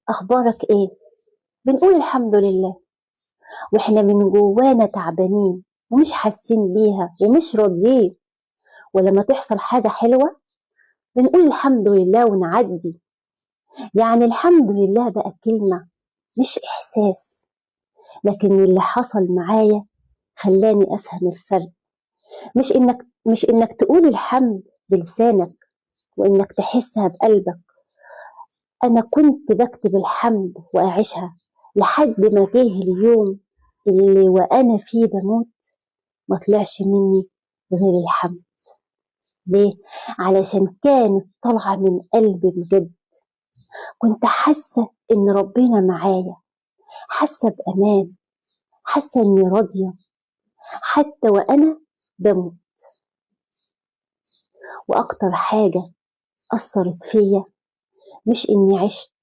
أخبارك إيه؟ بنقول الحمد لله، وإحنا من جوانا تعبانين ومش حاسين بيها ومش راضيين. ولما تحصل حاجة حلوة بنقول الحمد لله ونعدي. يعني الحمد لله بقى كلمة مش إحساس، لكن اللي حصل معايا خلاني أفهم الفرق. مش إنك تقول الحمد بلسانك وإنك تحسها بقلبك. أنا كنت بكتب الحمد وأعيشها لحد ما جه اليوم اللي وأنا فيه بموت ما طلعش مني غير الحمد. ليه؟ علشان كانت طالعة من قلبي بجد. كنت حاسة إن ربنا معايا، حاسة بأمان، حاسة إني راضية حتى وأنا بموت. وأكتر حاجة أثرت فيا مش إني عشت